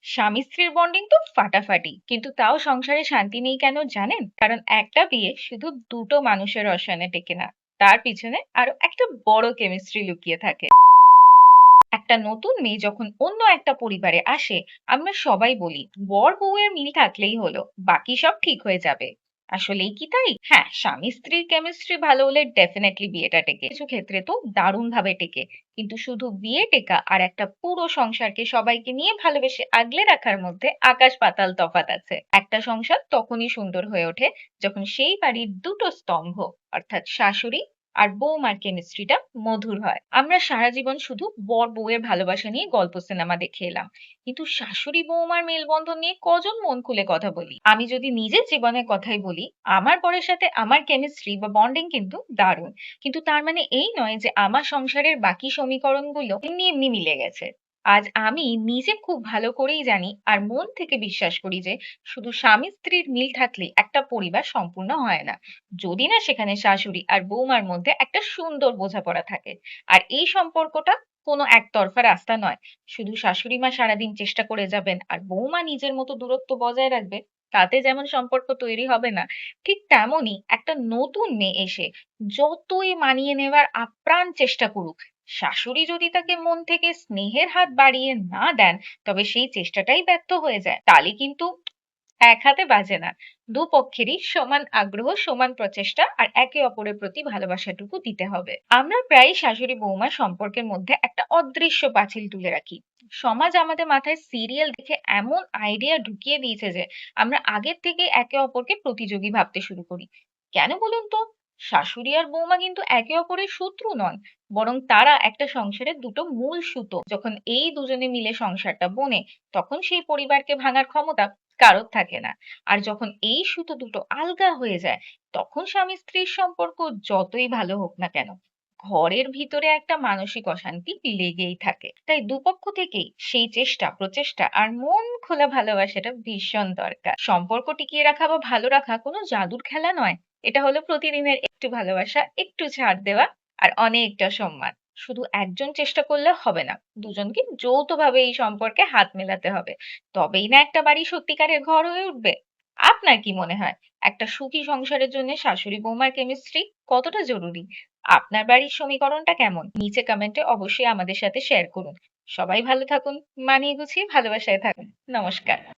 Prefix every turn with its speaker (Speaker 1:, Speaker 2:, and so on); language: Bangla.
Speaker 1: স্বামী স্ত্রীর বন্ডিং তো ফাটাফাটি, কিন্তু তাও সংসারে শান্তি নেই কেন জানেন? কারণ একটা বিয়ে শুধু দুটো মানুষের রসায়নে টেকে না, তার পিছনে আরো একটা বড় কেমিস্ট্রি লুকিয়ে থাকে। একটা নতুন মেয়ে যখন অন্য একটা পরিবারে আসে, আমরা সবাই বলি বর বউয়ের মিল থাকলেই হলো, বাকি সব ঠিক হয়ে যাবে। আসলেই কি তাই? হ্যাঁ, স্বামী স্ত্রীর কেমিস্ট্রি ভালো হলে ডেফিনেটলি বিয়েটা টেকে, কিছু ক্ষেত্রে তো দারুণ ভাবে টেকে। কিন্তু শুধু বিয়ে টেকা আর একটা পুরো সংসারকে সবাইকে নিয়ে ভালোবেসে আগলে রাখার মধ্যে আকাশ পাতাল তফাৎ আছে। একটা সংসার তখনই সুন্দর হয়ে ওঠে যখন সেই বাড়ির দুটো স্তম্ভ, অর্থাৎ শাশুড়ি আর বৌমার কেমিস্ট্রিটা মধুর হয়। আমরা সারা জীবন শুধু বর বউয়ের ভালোবাসা নিয়ে গল্প সিনেমা দেখে এলাম, কিন্তু শাশুড়ি বৌমার মেলবন্ধন নিয়ে কজন মন খুলে কথা বলি? আমি যদি নিজের জীবনের কথাই বলি, আমার বরের সাথে আমার কেমিস্ট্রি বা বন্ডিং কিন্তু দারুণ। কিন্তু তার মানে এই নয় যে আমার সংসারের বাকি সমীকরণগুলো এমনি এমনি মিলে গেছে। আজ আমি নিজে খুব ভালো করেই জানি আর মন থেকে বিশ্বাস করি যে শুধু স্বামী স্ত্রীর মিল থাকলে একটা পরিবার সম্পূর্ণ হয় না, যদি না সেখানে শাশুড়ি আর বৌমার মধ্যে একটা সুন্দর বোঝাপড়া থাকে। আর এই সম্পর্কটা কোনো একতরফা রাস্তা নয়। শুধু শাশুড়ি মা সারাদিন চেষ্টা করে যাবেন আর বৌমা নিজের মতো দূরত্ব বজায় রাখবে, তাতে যেমন সম্পর্ক তৈরি হবে না, ঠিক তেমনই একটা নতুন মেয়ে এসে যতই মানিয়ে নেওয়ার আপ্রাণ চেষ্টা করুক, শাশুড়ি যদি তাকে মন থেকে স্নেহের হাত বাড়িয়ে না দেন, তবে সেই চেষ্টাটাই ব্যর্থ হয়ে যায়। তাহলে কিন্তু এক হাতে বাজে না। দুপক্ষেরই সমান আগ্রহ, সমান প্রচেষ্টা আর একে অপরের প্রতি ভালোবাসাটুকু দিতে হবে। আমরা প্রায় শাশুড়ি বৌমা সম্পর্কের মধ্যে একটা অদৃশ্য পাঁচিল তুলে রাখি। সমাজ আমাদের মাথায় সিরিয়াল দেখে এমন আইডিয়া ঢুকিয়ে দিয়েছে যে আমরা আগের থেকে একে অপরকে প্রতিযোগী ভাবতে শুরু করি। কেন বলুন তো? শাশুড়ি আর বৌমা কিন্তু একে অপরের শত্রু নন, বরং তারা একটা সংসারের দুটো মূল সুতো। যখন এই দুজনে মিলে সংসারটা বনে, তখন সেই পরিবারকে ভাঙার ক্ষমতা কারোর থাকে না। আর যখন এই সুতো দুটো আলগা হয়ে যায়, তখন স্বামী স্ত্রীর সম্পর্ক যতই ভালো হোক না কেন, ঘরের ভিতরে একটা মানসিক অশান্তি লেগেই থাকে। তাই দুপক্ষ থেকেই সেই চেষ্টা, প্রচেষ্টা আর মন খোলা ভালোবাসাটা ভীষণ দরকার। সম্পর্ক টিকিয়ে রাখা বা ভালো রাখা কোনো জাদুর খেলা নয়। এটা হলো প্রতিদিনের একটু ভালোবাসা, একটু ছাড় দেওয়া আর অনেকটা সম্মান। শুধু একজন চেষ্টা করলে হবে না, দুজনকে যৌথভাবে এই সম্পর্কে হাত মেলাতে হবে। তবেই না একটা বাড়ি সত্যিকারের ঘর হয়ে উঠবে। আপনার কি মনে হয়, একটা সুখী সংসারের জন্য শাশুড়ি বৌমার কেমিস্ট্রি কতটা জরুরি? আপনার বাড়ির সমীকরণটা কেমন? নিচে কমেন্টে অবশ্যই আমাদের সাথে শেয়ার করুন। সবাই ভালো থাকুন, মানিয়ে গুছিয়ে ভালোবাসায় থাকুন। নমস্কার।